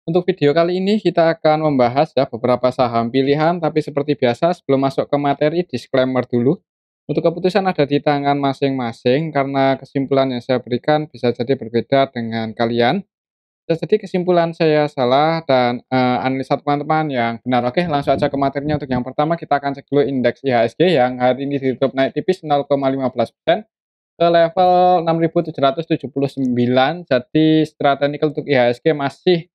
Untuk video kali ini kita akan membahas ya beberapa saham pilihan, tapi seperti biasa sebelum masuk ke materi disclaimer dulu. Untuk keputusan ada di tangan masing-masing karena kesimpulan yang saya berikan bisa jadi berbeda dengan kalian. Bisa jadi kesimpulan saya salah dan analisa teman-teman yang benar. Oke, langsung aja ke materinya. Untuk yang pertama kita akan cek dulu indeks IHSG yang hari ini ditutup naik tipis 0,15% ke level 6.779. Jadi secara teknikal untuk IHSG masih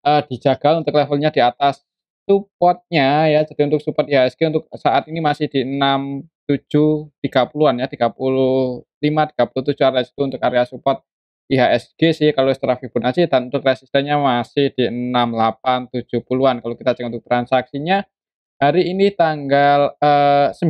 dijaga untuk levelnya di atas supportnya ya. Jadi untuk support IHSG untuk saat ini masih di 6730-an ya, 35, 37 area situ untuk area support IHSG sih kalau secara Fibonacci, dan untuk resistennya masih di 6870-an. Kalau kita cek untuk transaksinya hari ini tanggal 9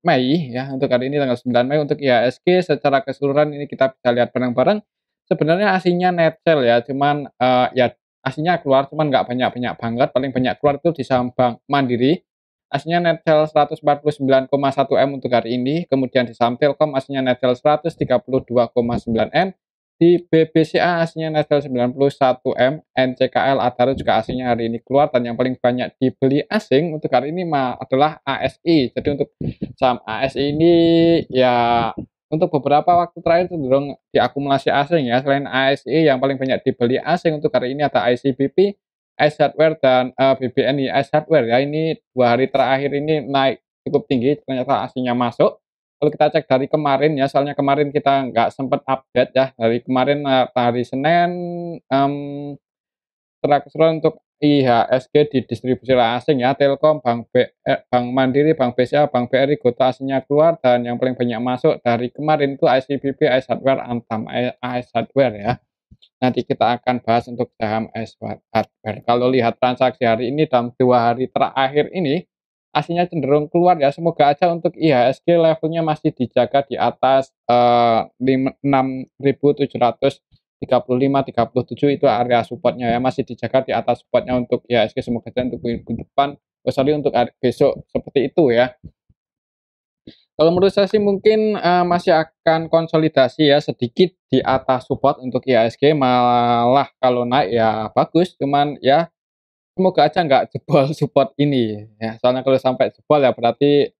Mei ya, untuk hari ini tanggal 9 Mei untuk IHSG secara keseluruhan ini kita bisa lihat bareng-bareng. Sebenarnya aslinya net sell ya, cuman ya aslinya keluar cuman nggak banyak-banyak banget, paling banyak keluar itu di saham Bank Mandiri. Aslinya net sell 149,1 M untuk hari ini, kemudian di saham Telkom aslinya net sell 132,9 M. Di BBCA aslinya net sell 91 M, NCKL Adaro juga aslinya hari ini keluar, dan yang paling banyak dibeli asing untuk hari ini adalah ASI. Jadi untuk saham ASI ini ya untuk beberapa waktu terakhir cenderung diakumulasi asing ya. Selain ASI yang paling banyak dibeli asing untuk hari ini ada ICBP, Ice Hardware dan BBNI Ice Hardware ya. Ini 2 hari terakhir ini naik cukup tinggi, ternyata aslinya masuk. Kalau kita cek dari kemarin ya, soalnya kemarin kita nggak sempat update ya, dari kemarin hari Senin, secara keseluruhan untuk IHSG didistribusi oleh asing ya, Telkom, Bank Mandiri, Bank BCA, Bank BRI, Gota aslinya keluar, dan yang paling banyak masuk dari kemarin itu ICBP, Ice Hardware, Antam, Ice Hardware ya. Nanti kita akan bahas untuk saham Ice Hardware. Kalau lihat transaksi hari ini dalam 2 hari terakhir ini, aslinya cenderung keluar ya. Semoga aja untuk IHSG levelnya masih dijaga di atas 6.735-37 itu area supportnya ya, masih dijaga di atas supportnya untuk IHSG. Semoga aja untuk minggu depan, sorry untuk besok seperti itu ya. Kalau menurut saya sih mungkin masih akan konsolidasi ya sedikit di atas support untuk IHSG, malah kalau naik ya bagus, cuman ya semoga aja nggak jebol support ini ya, soalnya kalau sampai jebol ya berarti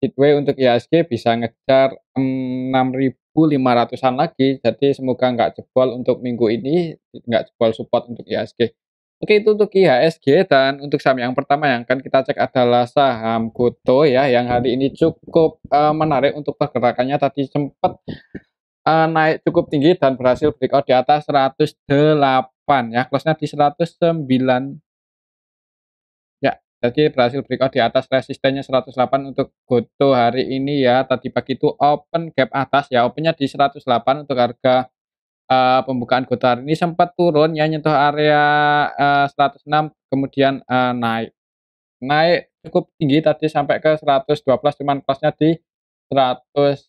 Heatwave untuk IHSG bisa ngejar 6.500-an lagi, jadi semoga nggak jebol untuk minggu ini, nggak jebol support untuk IHSG. Oke, itu untuk IHSG, dan untuk saham yang pertama yang akan kita cek adalah saham GoTo ya, yang hari ini cukup menarik untuk pergerakannya, tadi sempat naik cukup tinggi dan berhasil breakout di atas 108 ya, close-nya di 109. Ya, jadi berhasil breakout di atas resistennya 108 untuk GoTo hari ini ya. Tadi pagi itu open gap atas ya, opennya di 108 untuk harga pembukaan GoTo hari ini sempat turun ya, nyentuh area 106, kemudian naik. Naik cukup tinggi tadi sampai ke 112, cuman close-nya di 109.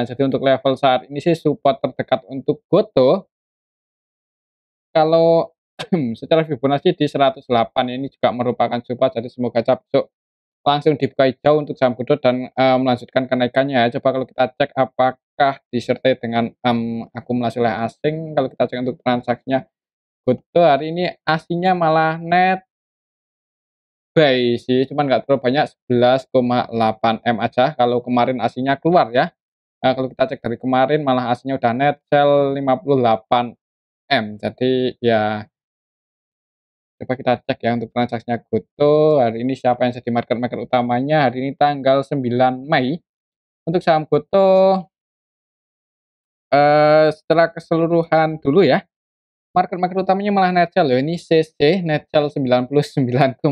Jadi untuk level saat ini sih support terdekat untuk GoTo kalau secara Fibonacci di 108, ini juga merupakan support, jadi semoga aja besok langsung dibuka hijau untuk saham GoTo dan melanjutkan kenaikannya ya. Coba kalau kita cek apakah disertai dengan akumulasi oleh asing. Kalau kita cek untuk transaksinya GoTo hari ini aslinya malah net buy sih, cuman nggak terlalu banyak, 11,8 M aja kalau kemarin aslinya keluar ya. Kalau kita cek dari kemarin malah aslinya udah net sell 58 M. Jadi ya coba kita cek ya untuk transaksinya GoTo hari ini siapa yang jadi market maker utamanya hari ini tanggal 9 Mei. Untuk saham GoTo secara keseluruhan dulu ya, market maker utamanya malah net sell loh, ini CC net sell 99,8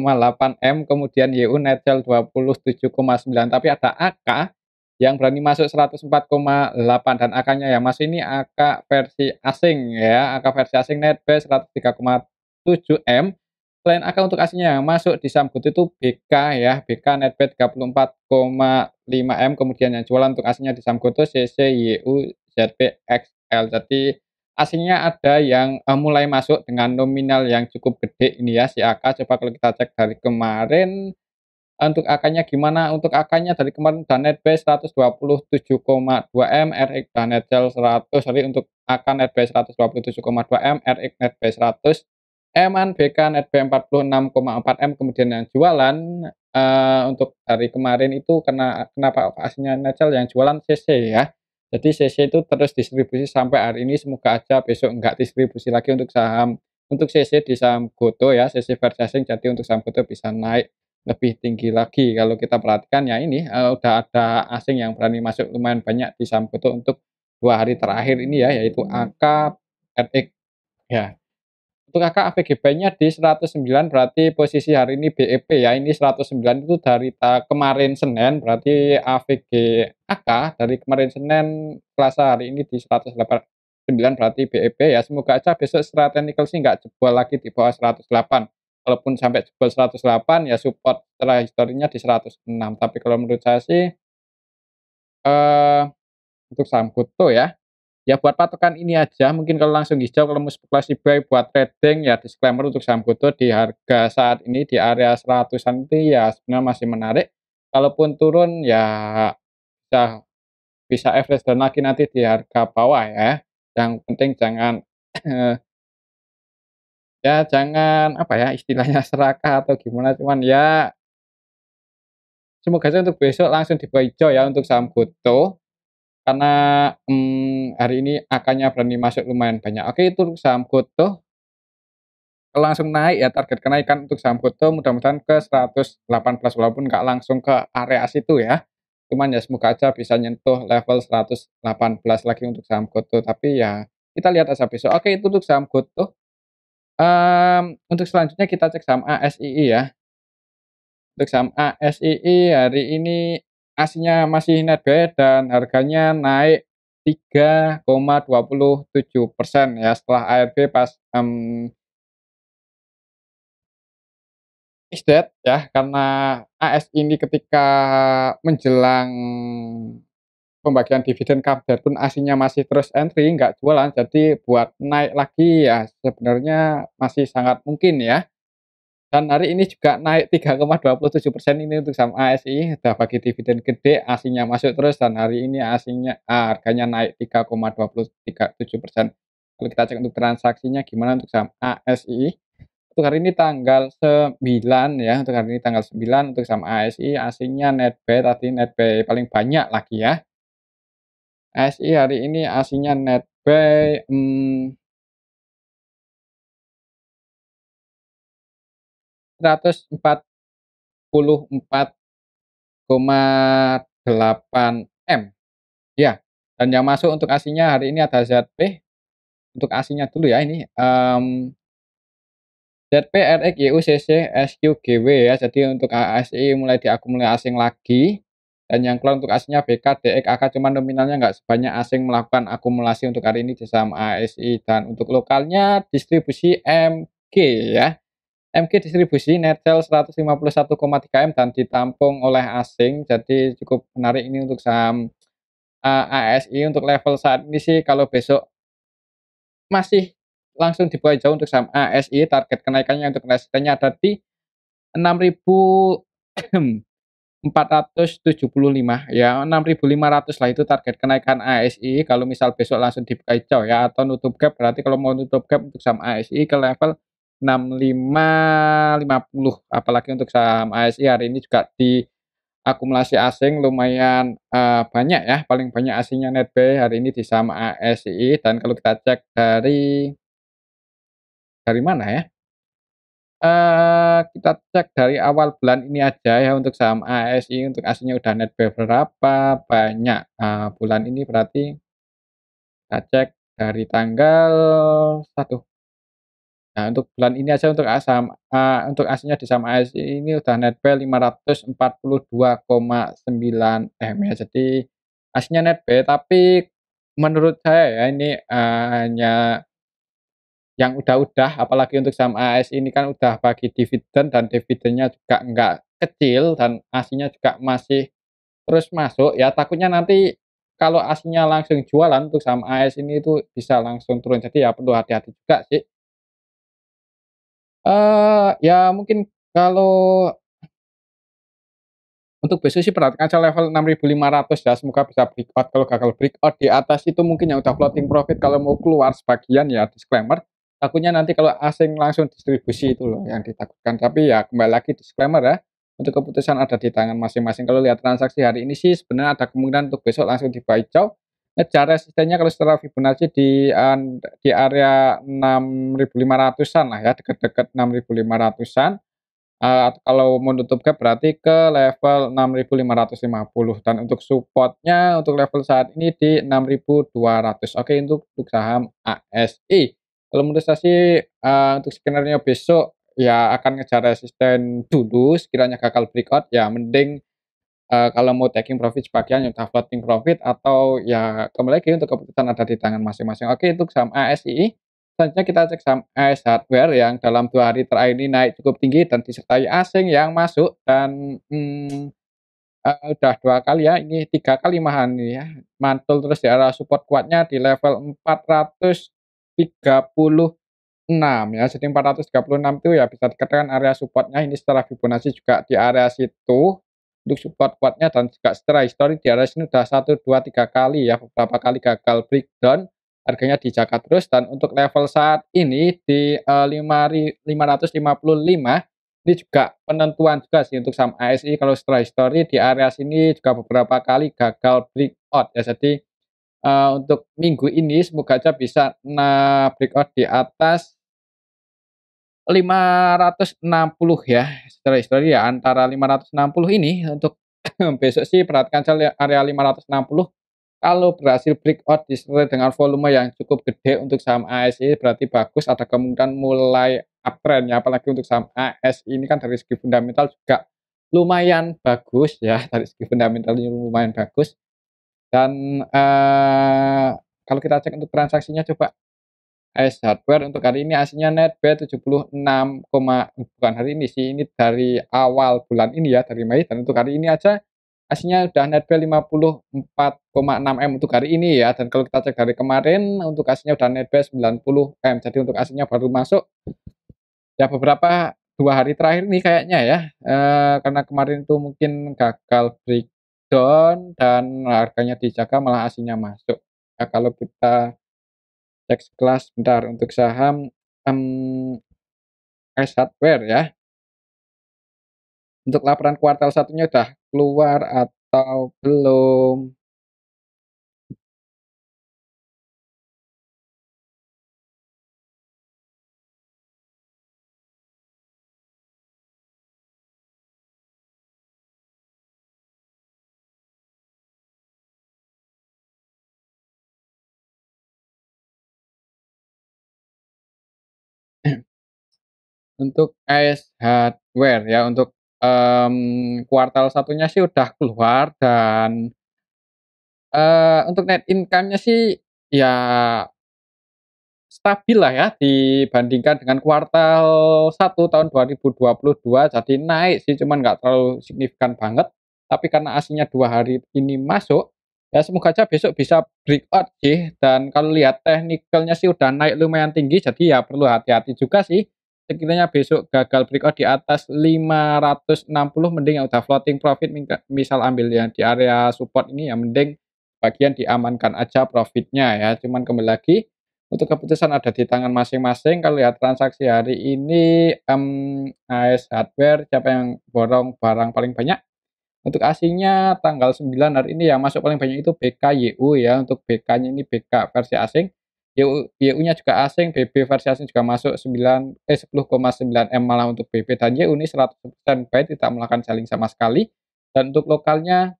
M, kemudian YU net sell 27,9, tapi ada AK yang berani masuk 104,8, dan AK-nya yang masih ini AK versi asing ya, AK versi asing net buy 103,7 M. Selain AK untuk aslinya yang masuk di saham GoTo itu BK ya, BK net buy 34,5 M, kemudian yang jualan untuk aslinya di saham GoTo CC, YU, ZPXL. Jadi aslinya ada yang mulai masuk dengan nominal yang cukup gede ini ya, si AK. Coba kalau kita cek dari kemarin, untuk AK-nya gimana? Untuk AK-nya dari kemarin udah net buy 127,2 M, RX udah net sell 100, sorry untuk AK net buy 127,2 M, RX net buy 100. Eman BK Netbuy 46,4 M, kemudian yang jualan, untuk hari kemarin itu kenapa aslinya Netcel yang jualan CC ya. Jadi CC itu terus distribusi sampai hari ini, semoga aja besok enggak distribusi lagi untuk CC di saham GoTo ya, CC versi asing, jadi untuk saham GoTo bisa naik lebih tinggi lagi. Kalau kita perhatikan ya ini, udah ada asing yang berani masuk lumayan banyak di saham GoTo untuk 2 hari terakhir ini ya, yaitu AK, RX ya. Untuk Kakak AVGB-nya di 109, berarti posisi hari ini BEP ya, ini 109 itu dari kemarin Senin, berarti AVG AK dari kemarin Senin, Selasa, hari ini di 189 berarti BEP ya. Semoga aja besok secara teknikal sih nggak jebol lagi di bawah 108. Kalaupun sampai jebol 108 ya support setelah historinya di 106. Tapi kalau menurut saya sih, eee, untuk saham Goto ya, ya buat patokan ini aja, mungkin kalau langsung hijau, kalau mau spekulasi buy buat trading ya disclaimer untuk saham GoTo di harga saat ini di area 100-an itu ya sebenarnya masih menarik. Kalaupun turun ya bisa bisa average down lagi nanti di harga bawah ya. Yang penting jangan ya jangan apa ya istilahnya serakah atau gimana, cuman ya semoga aja untuk besok langsung di buy hijau ya untuk saham GoTo. Karena, hari ini angkanya berani masuk lumayan banyak. Oke, itu untuk saham GoTo. Kalau langsung naik ya target kenaikan untuk saham GoTo mudah-mudahan ke 118 walaupun nggak langsung ke area situ ya. Cuman ya semoga aja bisa nyentuh level 118 lagi untuk saham GoTo, tapi ya kita lihat aja besok. Oke, itu untuk saham GoTo. Untuk selanjutnya kita cek saham ASII ya. Untuk saham ASII hari ini aslinya masih net buy dan harganya naik 3,27% ya setelah ARB pas, isdet ya, karena AS ini ketika menjelang pembagian dividen kabar pun aslinya masih terus entry, nggak jualan, jadi buat naik lagi ya sebenarnya masih sangat mungkin ya. Dan hari ini juga naik 3,27% ini untuk saham ASI, udah bagi dividen gede, aslinya masuk terus dan hari ini aslinya harganya naik 3,27%. Kalau kita cek untuk transaksinya gimana untuk saham ASI, untuk hari ini tanggal 9 ya, untuk hari ini tanggal 9 untuk saham ASI aslinya net buy tadi net buy paling banyak lagi ya. ASI hari ini aslinya net buy, 144,8 M, ya. Dan yang masuk untuk aslinya hari ini ada ZP, untuk aslinya dulu ya ini, ZP, RX, YUCC, SQGW ya. Jadi untuk ASI mulai diakumulasi asing lagi, dan yang keluar untuk aslinya BK, DX, AK cuman nominalnya nggak sebanyak asing melakukan akumulasi untuk hari ini di saham ASI. Dan untuk lokalnya distribusi MG ya. MG distribusi net sell 151,3 M dan ditampung oleh asing, jadi cukup menarik ini untuk saham, ASI. Untuk level saat ini sih kalau besok masih langsung di bawah jauh untuk saham ASI, target kenaikannya untuk resistennya ada di 6.475 ya, 6.500 lah itu target kenaikan ASI kalau misal besok langsung dibuka hijau ya, atau nutup gap, berarti kalau mau nutup gap untuk saham ASI ke level 6550. Apalagi untuk saham ASI hari ini juga diakumulasi asing lumayan, banyak ya, paling banyak asingnya net buy hari ini di saham ASI. Dan kalau kita cek dari mana ya, kita cek dari awal bulan ini aja ya untuk saham ASI, untuk aslinya udah net buy berapa banyak, bulan ini berarti kita cek dari tanggal 1. Nah, untuk bulan ini aja untuk untuk aslinya di saham ASI ini udah net buy 542,9 M ya. Jadi aslinya net buy, tapi menurut saya ya ini, hanya yang udah-udah, apalagi untuk saham AS ini kan udah bagi dividen dan dividennya juga enggak kecil dan aslinya juga masih terus masuk ya, takutnya nanti kalau aslinya langsung jualan untuk saham AS ini itu bisa langsung turun, jadi ya perlu hati-hati juga sih. Ya mungkin kalau untuk besok sih perhatikan aja level 6.500 ya, semoga bisa breakout, kalau gagal breakout di atas itu mungkin yang udah floating profit kalau mau keluar sebagian ya disclaimer. Takutnya nanti kalau asing langsung distribusi itu loh yang ditakutkan. Tapi ya kembali lagi disclaimer ya, untuk keputusan ada di tangan masing-masing. Kalau lihat transaksi hari ini sih sebenarnya ada kemungkinan untuk besok langsung di-buy cao. Ngejar resistennya kalau secara Fibonacci di area 6.500-an lah ya, dekat-dekat 6.500-an. Atau kalau mau nutup gap berarti ke level 6.550 dan untuk supportnya untuk level saat ini di 6.200. Oke, untuk saham ASI. Kalau menurut saya sih, untuk skenario besok ya akan ngejar resisten dulu, sekiranya gagal breakout ya mending, kalau mau taking profit sebagian ya udah floating profit atau ya kembali lagi untuk keputusan ada di tangan masing-masing. Oke, untuk saham ASI, selanjutnya kita cek saham AS Hardware yang dalam 2 hari terakhir ini naik cukup tinggi dan disertai asing yang masuk dan, udah 2 kali ya, ini 3 kali malahan ini ya, mantul terus di area support kuatnya di level 436 ya, jadi 436 itu ya bisa dikatakan area supportnya ini setelah Fibonacci juga di area situ, untuk support kuatnya dan juga secara histori di area sini udah 1, 2, 3 kali ya, beberapa kali gagal breakdown, harganya dijaga terus dan untuk level saat ini di, 5.555 ini juga penentuan juga sih untuk saham ASI kalau setelah histori di area sini juga beberapa kali gagal breakout ya, jadi, untuk minggu ini semoga aja bisa breakout di atas 560 ya, secara histori ya antara 560 ini untuk besok sih perhatikan saja area 560 kalau berhasil breakout disertai dengan volume yang cukup gede untuk saham ASI berarti bagus ada kemungkinan mulai uptrend ya, apalagi untuk saham ASI ini kan dari segi fundamental juga lumayan bagus ya, dari segi fundamentalnya lumayan bagus dan, kalau kita cek untuk transaksinya coba AS Hardware untuk hari ini aslinya net B 76, bukan hari ini sih, ini dari awal bulan ini ya, dari Mei dan untuk hari ini aja aslinya udah net B 54,6 M untuk hari ini ya, dan kalau kita cek dari kemarin untuk aslinya udah net B 90 M. Jadi untuk aslinya baru masuk ya beberapa 2 hari terakhir ini kayaknya ya, karena kemarin itu mungkin gagal breakdown dan harganya dijaga malah aslinya masuk. Ya kalau kita cek sekelas bentar untuk saham, AS Hardware ya. Untuk laporan kuartal satunya udah keluar atau belum? Untuk AS Hardware ya, untuk, kuartal satunya sih udah keluar dan, untuk net income-nya sih ya stabil lah ya dibandingkan dengan kuartal 1 tahun 2022 jadi naik sih cuman nggak terlalu signifikan banget. Tapi karena aslinya 2 hari ini masuk, ya semoga aja besok bisa breakout sih dan kalau lihat teknikalnya sih udah naik lumayan tinggi jadi ya perlu hati-hati juga sih. Sekiranya besok gagal breakout di atas 560 mending yang udah floating profit misal ambil yang di area support ini ya mending bagian diamankan aja profitnya ya. Cuman kembali lagi untuk keputusan ada di tangan masing-masing. Kalau lihat transaksi hari ini, AS Hardware siapa yang borong barang paling banyak? Untuk asingnya tanggal 9 hari ini yang masuk paling banyak itu BKYU ya, untuk BK-nya ini BK versi asing. YU-nya juga asing, BB versi asing juga masuk 10,9 M malah untuk BB dan YU ini 100% buy tidak melakukan selling sama sekali. Dan untuk lokalnya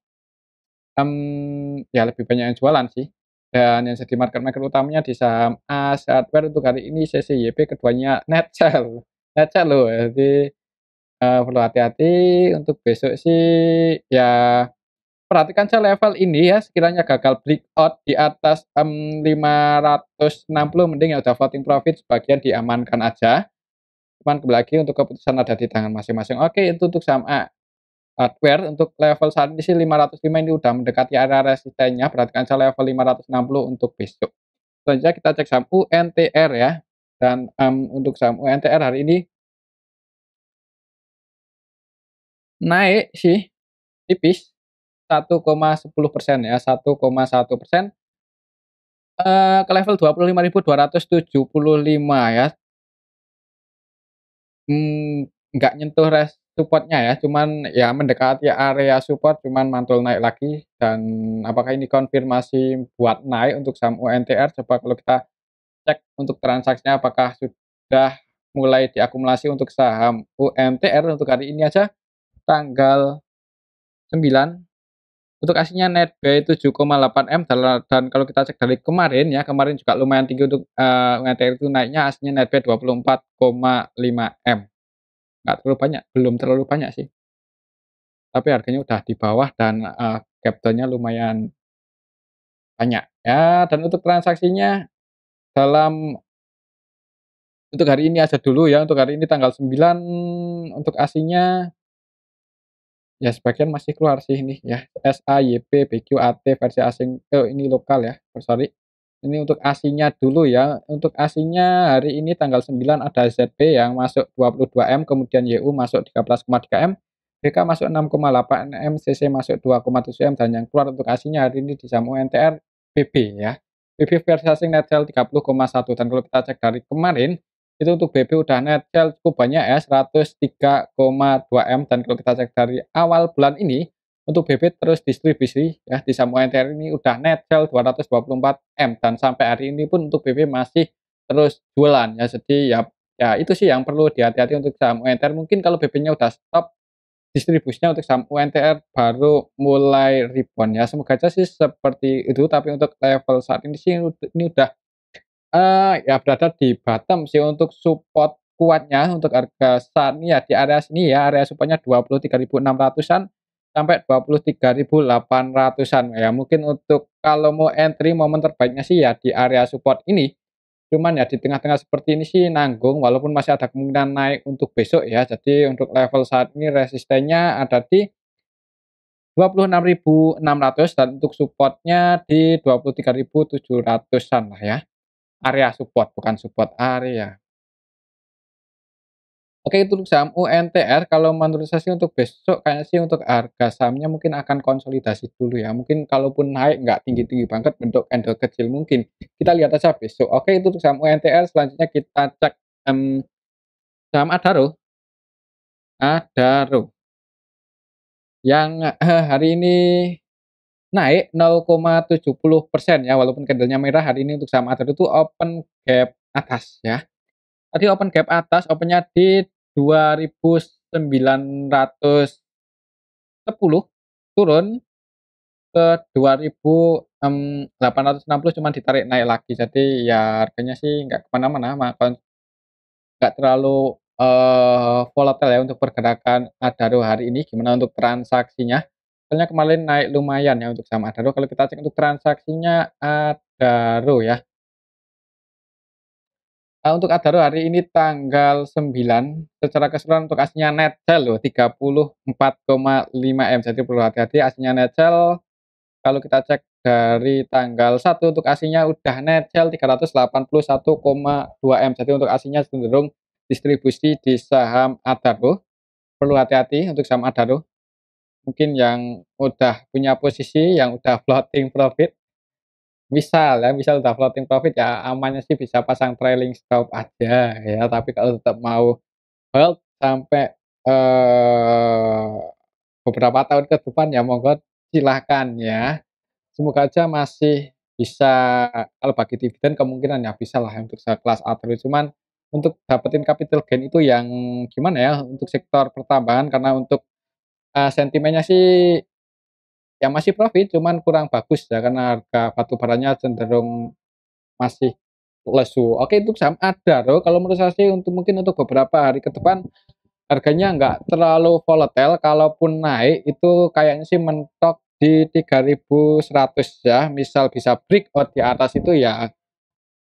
ya lebih banyak yang jualan sih, dan yang jadi market maker utamanya di saham AS Hardware untuk hari ini CCYP keduanya net sell. Net sell loh, jadi, perlu hati-hati untuk besok sih ya perhatikan saja level ini ya sekiranya gagal breakout di atas, 560 mending ya udah floating profit sebagian diamankan aja, cuman kembali lagi untuk keputusan ada di tangan masing-masing. Oke itu untuk saham Hardware untuk level saat ini sih 505 ini udah mendekati area resistennya, perhatikan saja level 560 untuk besok. Selanjutnya kita cek saham UNTR ya, dan, untuk saham UNTR hari ini naik sih tipis 1,10% ya, 1,1%. ke level 25.275 ya, nggak nyentuh support-nya ya, cuman ya mendekati area support, cuman mantul naik lagi. Dan apakah ini konfirmasi buat naik untuk saham UNTR? Coba kalau kita cek untuk transaksinya apakah sudah mulai diakumulasi untuk saham UMTR untuk hari ini aja tanggal 9, untuk aslinya net buy 7,8 M, dan kalau kita cek dari kemarin ya, kemarin juga lumayan tinggi untuk, UMTR itu naiknya aslinya net buy 24,5 M. Nggak terlalu banyak, belum terlalu banyak sih, tapi harganya udah di bawah dan, gap down-nya lumayan banyak ya. Dan untuk transaksinya dalam untuk hari ini aja dulu ya, untuk hari ini tanggal 9 untuk aslinya ya sebagian masih keluar sih ini ya, SAYP, BQAT versi asing, ini lokal ya, sorry. Ini untuk ASINnya dulu ya, untuk ASINnya hari ini tanggal 9 ada ZP yang masuk 22 M, kemudian YU masuk 13,3 M, BK masuk 6,8 M, CC masuk 2,7 M, dan yang keluar untuk ASINnya hari ini di saham UNTR BB ya. BB versi asing net sell 30,1, dan kalau kita cek dari kemarin itu untuk BB udah net sell cukup banyak ya, 103,2 M, dan kalau kita cek dari awal bulan ini untuk BB terus distribusi ya di saham UNTR ini udah net sell 224 M, dan sampai hari ini pun untuk BB masih terus jualan ya. Jadi ya itu sih yang perlu dihati-hati untuk saham UNTR. Mungkin kalau BB-nya udah stop distribusinya, untuk saham UNTR baru mulai rebound ya. Semoga aja sih seperti itu, tapi untuk level saat ini sih ini udah ya berada di bottom sih. Untuk support kuatnya untuk harga saat ini ya di area sini ya, area supportnya 23.600-an sampai 23.800-an ya. Mungkin untuk kalau mau entry momen terbaiknya sih ya di area support ini. Cuman ya di tengah-tengah seperti ini sih nanggung, walaupun masih ada kemungkinan naik untuk besok ya. Jadi untuk level saat ini resistennya ada di 26.600 dan untuk supportnya di 23.700-an lah ya. Area support, bukan support area. Oke, itu untuk saham UNTR. Kalau menurut saya sih untuk besok kayaknya sih untuk harga sahamnya mungkin akan konsolidasi dulu ya. Mungkin kalaupun naik nggak tinggi-tinggi banget, bentuk candle kecil mungkin. Kita lihat aja besok. Oke, itu untuk saham UNTR. Selanjutnya kita cek saham Adaro. Adaro yang hari ini naik 0,70% ya, walaupun candlenya merah. Hari ini untuk saham Adaro itu open gap atas ya. Tadi open gap atas, opennya di 2.910, turun ke 2.860, cuman ditarik naik lagi. Jadi ya harganya sih nggak kemana-mana, nggak terlalu volatile ya untuk pergerakan Adaro hari ini. Gimana untuk transaksinya? Soalnya kemarin naik lumayan ya untuk saham Adaro. Kalau kita cek untuk transaksinya Adaro ya. Untuk Adaro hari ini tanggal 9, secara keseluruhan untuk aslinya net sell loh 34,5 M, jadi perlu hati-hati aslinya net sell. Kalau kita cek dari tanggal 1 untuk aslinya udah net sell 381,2 M, jadi untuk aslinya cenderung distribusi di saham Adaro. Perlu hati-hati untuk saham Adaro. Mungkin yang udah punya posisi, yang udah floating profit, misal udah floating profit ya amannya sih bisa pasang trailing stop aja ya, tapi kalau tetap mau hold sampai, beberapa tahun ke depan ya monggo silahkan ya. Semoga aja masih bisa, kalau bagi dividen kemungkinan ya bisalah untuk sekelas Adro, cuman untuk dapetin capital gain itu yang gimana ya untuk sektor pertambangan, karena untuk, sentimennya sih ya masih profit, cuman kurang bagus ya karena harga batu baranya cenderung masih lesu. Oke, untuk saham Adaro kalau menurut saya sih untuk mungkin untuk beberapa hari ke depan harganya nggak terlalu volatile, kalaupun naik itu kayaknya sih mentok di 3.100 ya. Misal bisa breakout di atas itu ya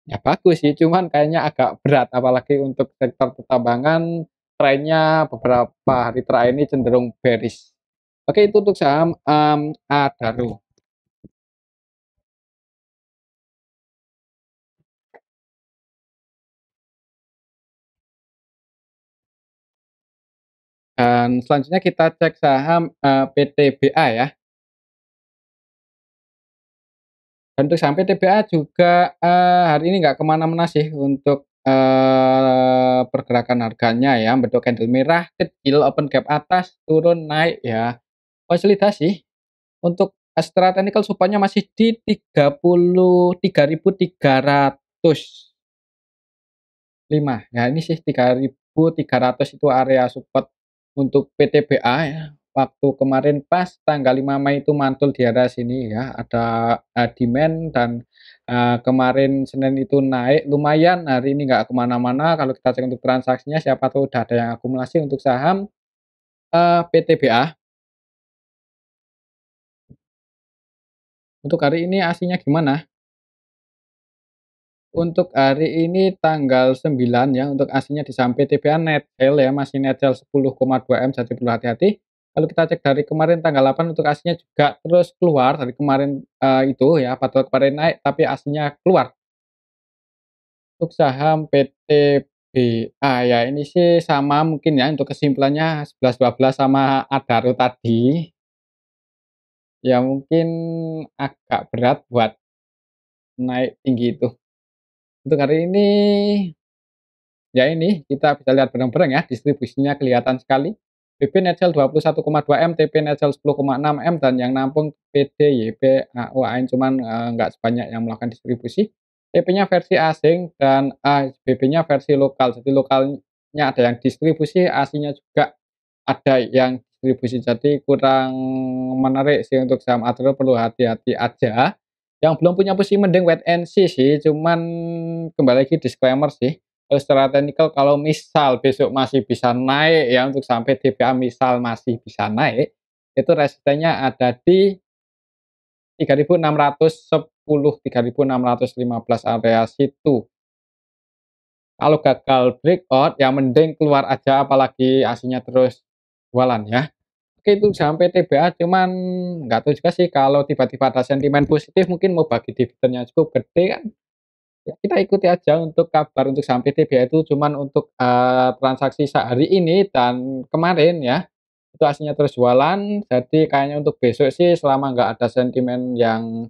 ya bagus sih, cuman kayaknya agak berat apalagi untuk sektor pertambangan trennya beberapa hari terakhir ini cenderung bearish. Oke, itu untuk saham, Adaro. Dan selanjutnya kita cek saham, PTBA ya. Dan untuk saham PTBA juga, hari ini nggak kemana-mana sih untuk, pergerakan harganya ya, bentuk candle merah kecil, open gap atas, turun, naik ya, konsolidasi. Untuk secara teknikal support masih di 33.305. Ya ini sih 3.300 itu area support untuk PTBA ya. Waktu kemarin pas tanggal 5 Mei itu mantul di area sini ya, ada, demand dan, kemarin Senin itu naik lumayan, hari ini nggak kemana-mana. Kalau kita cek untuk transaksinya siapa tahu udah ada yang akumulasi untuk saham, PTBA. Untuk hari ini aslinya gimana? Untuk hari ini tanggal 9 ya, untuk aslinya di saham PTBA net sell ya, masih net sell 10,2 M, jadi perlu hati-hati. Kalau kita cek dari kemarin tanggal 8 untuk aslinya juga terus keluar dari kemarin, itu ya, padahal kemarin naik tapi aslinya keluar. Untuk saham PTBA ya ini sih sama mungkin ya, untuk kesimpulannya 11-12 sama Adaro tadi, ya mungkin agak berat buat naik tinggi itu. Untuk hari ini ya ini, kita bisa lihat bareng-bareng ya, distribusinya kelihatan sekali. BP net sell 21,2 M, TP net sell 10,6 M, dan yang nampung PD, YP, AOAN cuman, nggak sebanyak yang melakukan distribusi. TP-nya versi asing dan BP-nya versi lokal. Jadi lokalnya ada yang distribusi, aslinya juga ada yang distribusi. Jadi kurang menarik sih untuk saham Adro, perlu hati-hati aja. Yang belum punya posisi mending wait and see sih, cuman kembali lagi disclaimer sih. Secara teknikal kalau misal besok masih bisa naik ya untuk sampai DPA misal masih bisa naik, itu resistennya ada di 3.610, 3.615 area situ. Kalau gagal breakout ya mending keluar aja apalagi aslinya terus jualan ya. Oke itu sampai TBA cuman nggak tahu juga sih kalau tiba-tiba ada sentimen positif mungkin mau bagi dividennya cukup gede kan. Ya kita ikuti aja untuk kabar untuk saham PTBA itu cuman untuk, transaksi sehari ini dan kemarin ya, itu aslinya terus jualan, jadi kayaknya untuk besok sih selama nggak ada sentimen yang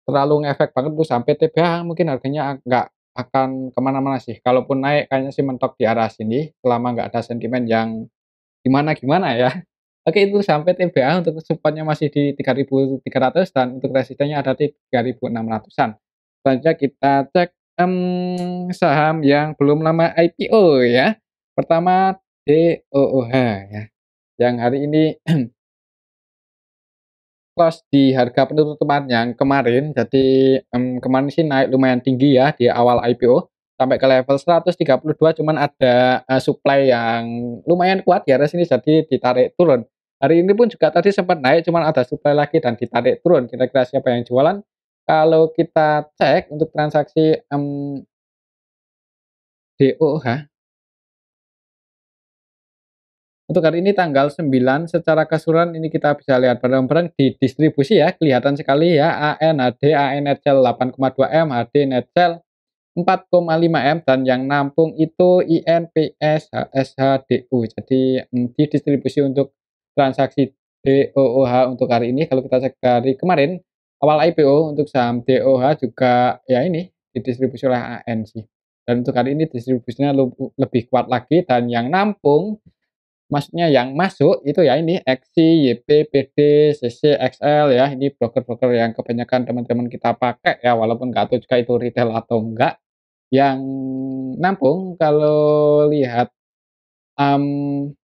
terlalu ngefek banget untuk saham PTBA mungkin harganya nggak akan kemana-mana sih, kalaupun naik kayaknya sih mentok di arah sini selama nggak ada sentimen yang gimana-gimana ya. Oke itu sampai TBA untuk support masih di 3.300 dan untuk resistennya ada di 3.600-an. Selanjutnya kita cek, saham yang belum lama IPO ya. Pertama DOOH ya, yang hari ini close di harga penutupan yang kemarin. Jadi, kemarin sih naik lumayan tinggi ya di awal IPO sampai ke level 132 cuman ada, supply yang lumayan kuat di area sini jadi ditarik turun. Hari ini pun juga tadi sempat naik cuman ada supply lagi dan ditarik turun. Kira-kira siapa yang jualan? Kalau kita cek untuk transaksi, DOOH untuk hari ini tanggal 9 secara keseluruhan ini kita bisa lihat bareng-bareng di distribusi ya, kelihatan sekali ya ANHD, ANetcel 8,2 M, HD Netcel 4,5 M, dan yang nampung itu INPS, HSHDU. Jadi, di distribusi untuk transaksi DOOH untuk hari ini kalau kita cek dari kemarin awal IPO untuk saham DOOH juga ya ini didistribusi oleh AN sih. Dan untuk hari ini distribusinya lebih kuat lagi dan yang nampung maksudnya yang masuk itu ya ini XI, YP, PD, CC, XL ya, ini broker-broker yang kebanyakan teman-teman kita pakai ya, walaupun nggak tahu juga itu retail atau enggak. Yang nampung kalau lihat, mmm,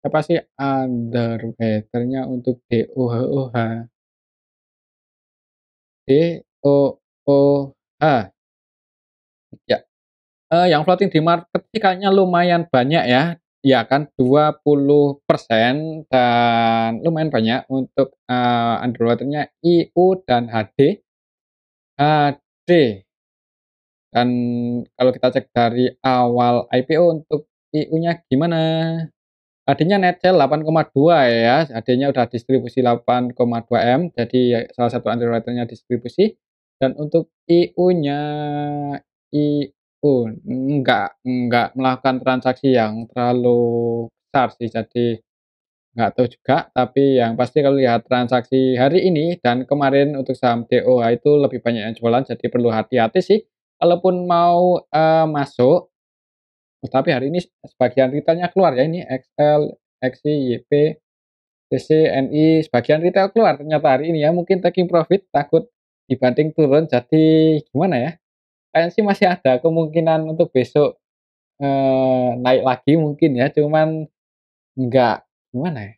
apa sih underwater-nya untuk DOOH, DOOH ya. Yang floating di market sih kayaknya lumayan banyak ya, ya kan 20% dan lumayan banyak untuk, underwater-nya IU dan HD. HD dan kalau kita cek dari awal IPO untuk IU-nya gimana? HD-nya Netcel 8,2 ya, HD-nya udah distribusi 8,2 M, jadi ya salah satu underwriter-nya distribusi. Dan untuk IU-nya, IU enggak melakukan transaksi yang terlalu besar sih, jadi nggak tahu juga, tapi yang pasti kalau lihat transaksi hari ini dan kemarin untuk saham TOH itu lebih banyak yang jualan, jadi perlu hati-hati sih. Kalaupun mau, masuk, tapi hari ini sebagian retailnya keluar ya ini XL, XI, YP, TC, NI, sebagian retail keluar ternyata hari ini ya, mungkin taking profit takut dibanting turun, jadi gimana ya, kayaknya sih masih ada kemungkinan untuk besok, naik lagi mungkin ya, cuman nggak gimana ya,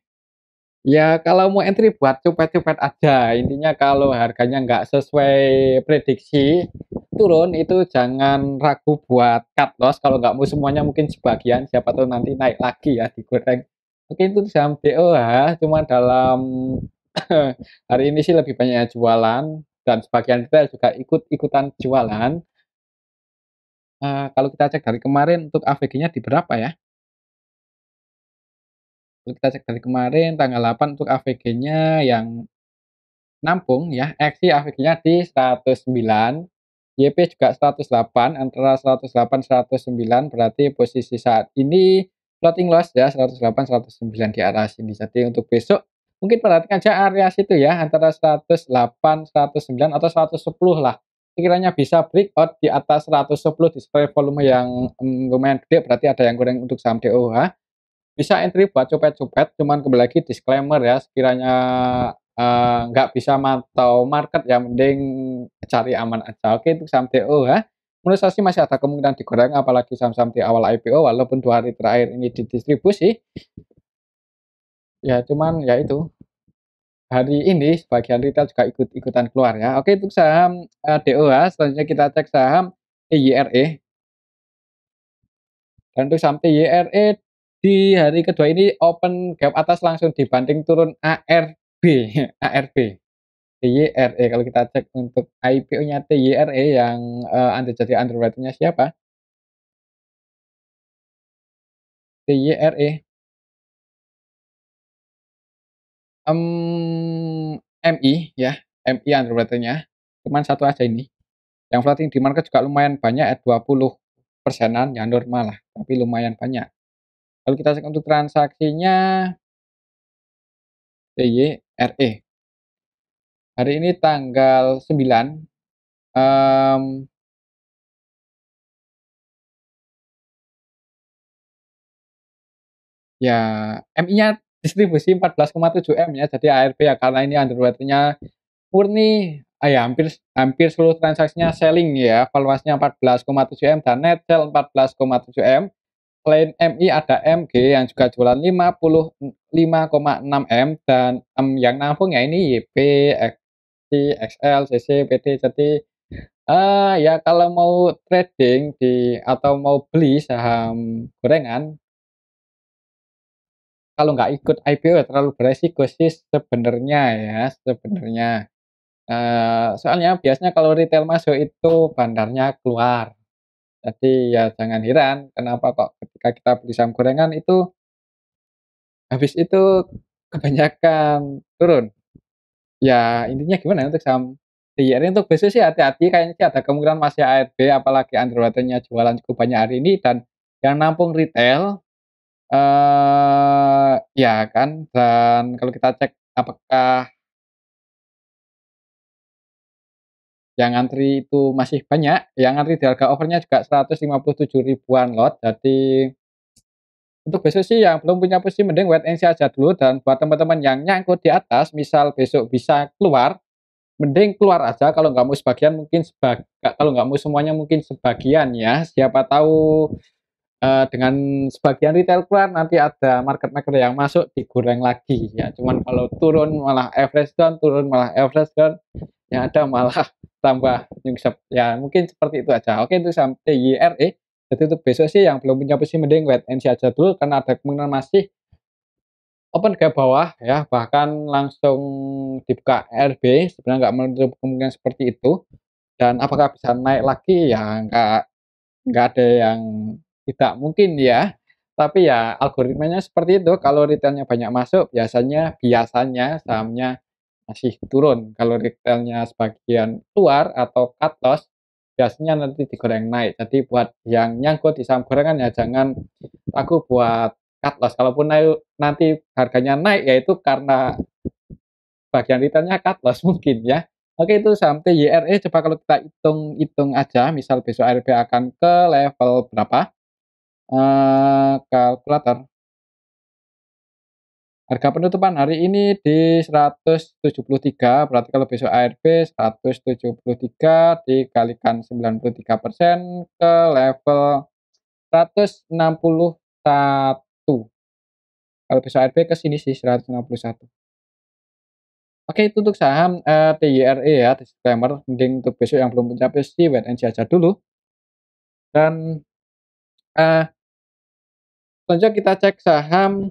ya kalau mau entry buat copet-copet aja, intinya kalau harganya nggak sesuai prediksi turun itu jangan ragu buat cut loss, kalau nggak mau semuanya mungkin sebagian, siapa tahu nanti naik lagi ya digoreng. Mungkin itu saham DOH cuma dalam hari ini sih lebih banyak yang jualan dan sebagian retail juga ikut-ikutan jualan. Kalau kita cek dari kemarin untuk AVG-nya di berapa ya? Kalau kita cek dari kemarin tanggal 8 untuk AVG-nya yang nampung ya, X AVG-nya di 109, YP juga 108, antara 108, 109 berarti posisi saat ini floating loss ya 108, 109 di arah sini. Jadi untuk besok mungkin perhatikan aja area situ ya antara 108, 109 atau 110 lah. Sekiranya bisa breakout di atas 110 display volume yang lumayan gede berarti ada yang goreng untuk saham DOH. Bisa entry buat copet-copet, cuman kembali lagi disclaimer ya, sekiranya, nggak bisa mantau market ya mending cari aman aja. Oke, untuk saham TOH, menurut saya sih masih ada kemungkinan digoreng apalagi saham-saham di awal IPO walaupun 2 hari terakhir ini didistribusi, ya cuman ya itu, hari ini sebagian retail juga ikut-ikutan keluar ya. Oke, untuk saham, DOH selanjutnya kita cek saham TYRE. Dan untuk saham TYRE di hari kedua ini open gap atas langsung dibanting turun ARB, ARB, TYRE. Kalau kita cek untuk IPO-nya TYRE yang jadi underwriter-nya siapa? TYRE, MI ya, MI underwriter-nya. Cuman satu aja ini. Yang floating di market juga lumayan banyak ya, 20%-an ya normal lah, tapi lumayan banyak. Kalau kita cek untuk transaksinya TYRE. Hari ini tanggal 9, mmm, ya MI-nya distribusi 14,7 M ya, jadi ARB ya karena ini underwriter-nya murni, ya hampir hampir seluruh transaksinya selling ya, valuasinya 14,7 M dan net sell 14,7 M. Selain MI ada MG yang juga jualan 55,6 M dan yang nampung ya ini YP, XI, XL, CC, PD. Jadi, ya kalau mau trading atau mau beli saham gorengan, kalau nggak ikut IPO ya terlalu beresiko sih sebenarnya ya, sebenarnya. Soalnya biasanya kalau retail masuk itu bandarnya keluar. Jadi ya jangan heran kenapa kok ketika kita beli saham gorengan itu habis itu kebanyakan turun. Ya intinya gimana ya untuk saham DIR untuk besok sih hati-hati kayaknya sih ada kemungkinan masih ARB apalagi underwater-nya jualan cukup banyak hari ini dan yang nampung retail, ya kan dan kalau kita cek apakah yang ngantri itu masih banyak, yang ngantri di harga offernya juga 157 ribuan lot. Jadi untuk besok sih yang belum punya posisi mending wait and see aja dulu dan buat teman-teman yang nyangkut di atas, misal besok bisa keluar, mending keluar aja kalau nggak mau sebagian mungkin kalau nggak mau semuanya mungkin sebagian ya. Siapa tahu, dengan sebagian retail keluar nanti ada market maker yang masuk digoreng lagi ya. Cuman kalau turun malah average down, turun malah average down, yang ada malah tambah nyungsep, ya mungkin seperti itu aja. Oke itu sampai YRE, jadi untuk besok sih yang belum punya posisi mending wait and see aja dulu karena ada kemungkinan masih open ke bawah ya, bahkan langsung dibuka RB, sebenarnya nggak menutup kemungkinan seperti itu dan apakah bisa naik lagi ya nggak ada yang tidak mungkin ya. Tapi ya algoritmanya seperti itu, kalau retailnya banyak masuk biasanya biasanya sahamnya masih turun, kalau retailnya sebagian keluar atau cut loss, biasanya nanti digoreng naik. Jadi buat yang nyangkut di saham gorengan ya jangan ragu buat cut loss, kalaupun nanti harganya naik ya itu karena bagian returnnya cut loss mungkin ya. Oke itu saham TYRE coba kalau kita hitung-hitung aja, misal besok ARB akan ke level berapa, kalkulator. Harga penutupan hari ini di 173, berarti kalau besok ARB 173 dikalikan 93% ke level 161. Kalau besok ARB ke sini sih 161. Oke itu untuk saham, TYRE ya, disclaimer, mending untuk besok yang belum mencapai sih wait and see aja dulu. Dan, eee, selanjutnya kita cek saham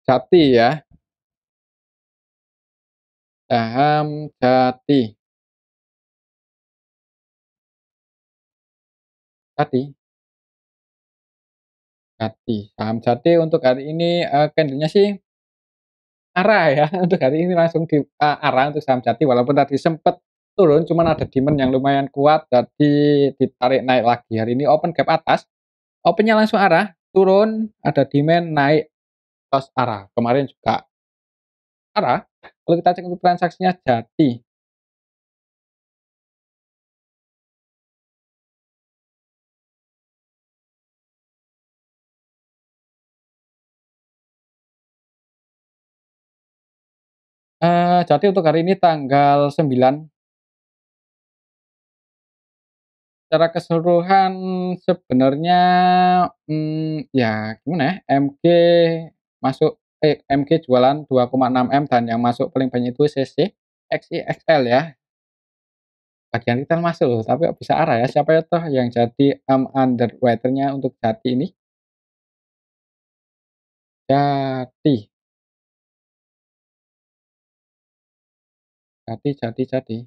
Jati ya, saham Jati. Jati Jati, saham Jati untuk hari ini, candle-nya sih arah ya, untuk hari ini langsung di arah untuk saham Jati walaupun tadi sempet turun, cuman ada demand yang lumayan kuat jadi ditarik naik lagi. Hari ini open gap atas, open-nya langsung arah, turun, ada demand, naik, terus arah. Kemarin juga arah. Kalau kita cek untuk transaksinya Jati, Jati untuk hari ini tanggal 9. Secara keseluruhan sebenarnya, ya gimana ya, MG jualan 2,6 M dan yang masuk paling banyak itu CC, XIXL ya, bagian retail masuk loh, tapi kok bisa arah ya, siapa ya toh yang jadi, underwriter-nya untuk Jati ini? Jati Jati,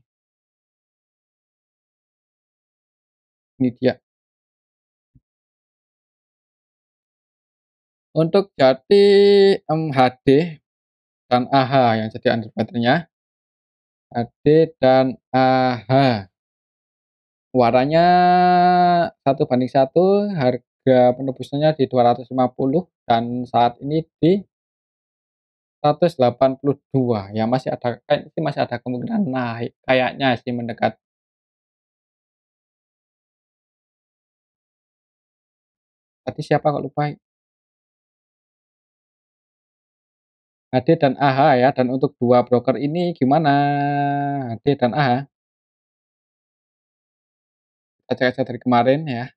ini dia. Untuk Jati, HD dan AH yang jadi underwriter-nya, HD dan AH. Muaranya 1:1, harga penebusannya di 250 dan saat ini di 182, ya masih ada kayaknya sih masih ada kemungkinan naik, kayaknya sih mendekat. Tadi siapa kok lupa, HD dan AH ya, dan untuk 2 broker ini gimana HD dan AH? Kita cek aja dari kemarin ya,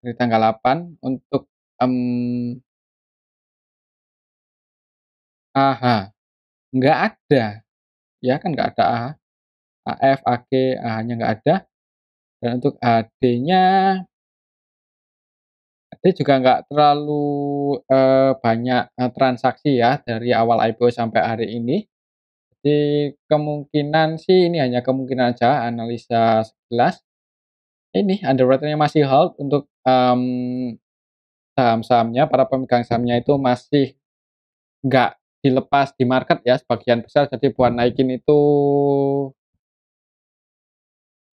dari tanggal 8 untuk, AH, nggak ada, ya kan nggak ada AH, AF, AG, AH-nya nggak ada, dan untuk HD-nya dia juga nggak terlalu, banyak, transaksi ya dari awal IPO sampai hari ini. Jadi kemungkinan sih ini hanya kemungkinan aja, analisa sekilas. Ini underwriter-nya masih hold untuk, saham-sahamnya, para pemegang sahamnya itu masih nggak dilepas di market ya sebagian besar, jadi buat naikin itu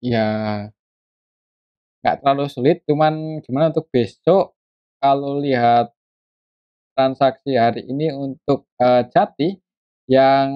ya nggak terlalu sulit, cuman gimana untuk besok kalau lihat transaksi hari ini untuk, Jati, yang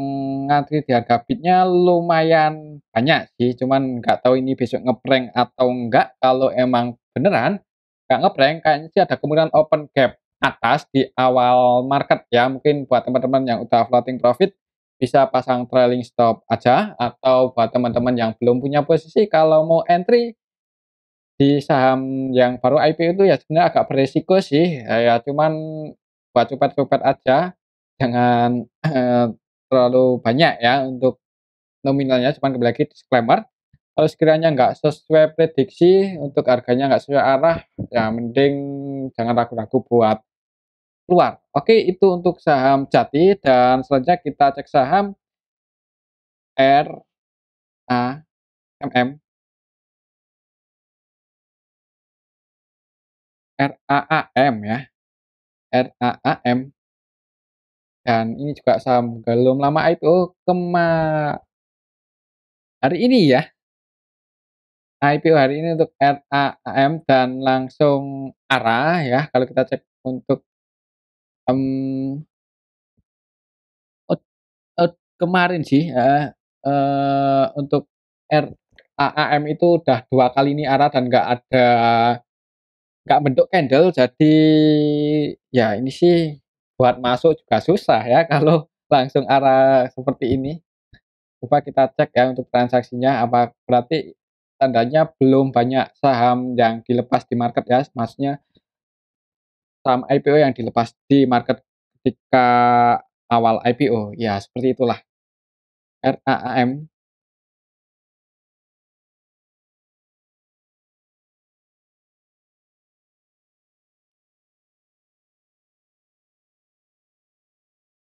ngantri di harga bidnya lumayan banyak sih, cuman nggak tahu ini besok nge atau enggak. Kalau emang beneran nggak nge kayaknya sih ada kemungkinan open gap atas di awal market ya. Mungkin buat teman-teman yang udah floating profit, bisa pasang trailing stop aja, atau buat teman-teman yang belum punya posisi, kalau mau entry di saham yang baru IPO itu ya sebenarnya agak beresiko sih, ya cuman buat copet-copet aja, jangan, terlalu banyak ya untuk nominalnya, cuman kembali lagi disclaimer, kalau sekiranya nggak sesuai prediksi, untuk harganya nggak sesuai arah, ya mending jangan ragu-ragu buat keluar. Oke, itu untuk saham Jati dan selanjutnya kita cek saham RAMM, RAAM ya, RAAM. Dan ini juga saham belum lama IPO hari ini ya, IPO hari ini untuk RAM dan langsung arah ya, kalau kita cek untuk, mmm, ot kemarin sih heeh, untuk RAM itu udah 2 kali ini arah dan nggak bentuk candle, jadi ya ini sih buat masuk juga susah ya kalau langsung arah seperti ini. Coba kita cek ya untuk transaksinya, apa berarti tandanya belum banyak saham yang dilepas di market ya, maksudnya saham IPO yang dilepas di market ketika awal IPO, ya seperti itulah RAM.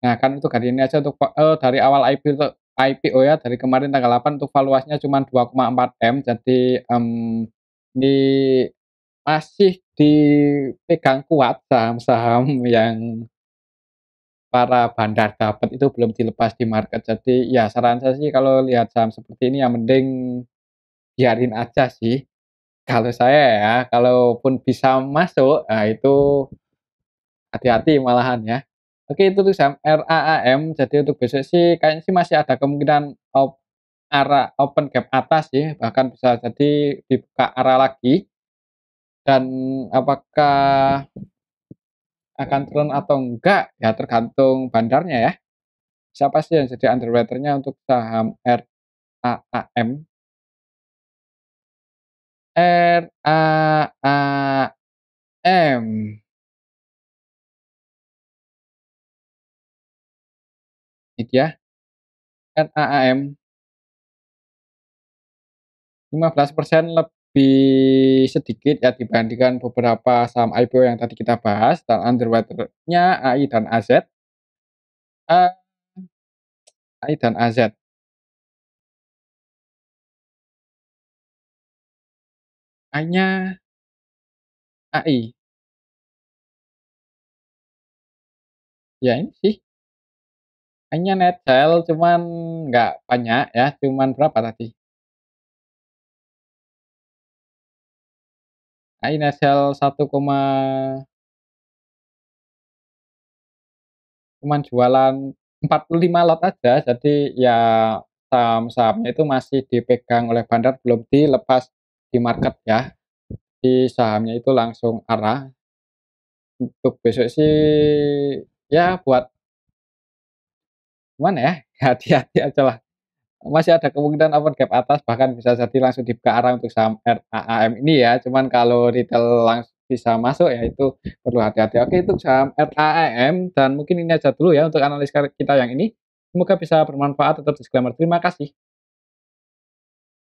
Nah kan untuk hari ini aja untuk dari awal IPO ya, dari kemarin tanggal 8 untuk valuasinya cuma 2,4 M, jadi, ini masih dipegang kuat saham-saham yang para bandar dapat itu belum dilepas di market. Jadi ya saran saya sih kalau lihat saham seperti ini ya mending biarin aja sih. Kalau saya ya, kalaupun bisa masuk, nah itu hati-hati malahan ya. Oke itu tuh saham RAM, jadi untuk besok sih kayaknya sih masih ada kemungkinan arah open gap atas sih, bahkan bisa jadi dibuka arah lagi dan apakah akan turun atau enggak, ya tergantung bandarnya ya. Siapa sih yang jadi underwriter-nya untuk saham RAM? RAM, ini dia RAM 15% lebih sedikit ya dibandingkan beberapa saham IPO yang tadi kita bahas dan underwriter-nya AI dan AZ, eee, AI dan AZ. AI-nya AI, ya ini sih AI-nya net sale cuman nggak banyak ya, cuman berapa tadi? AI net sale 1, cuman jualan 45 lot aja, jadi ya saham-sahamnya itu masih dipegang oleh bandar, belum dilepas di market ya. Di sahamnya itu langsung arah. Untuk besok sih ya buat gimana ya, hati-hati ajalah. Masih ada kemungkinan open gap atas, bahkan bisa jadi langsung dibuka arah untuk saham RAM ini ya, cuman kalau retail bisa masuk ya itu perlu hati-hati. Oke itu saham RAM dan mungkin ini aja dulu ya untuk analis kita yang ini. Semoga bisa bermanfaat, tetap disclaimer. Terima kasih.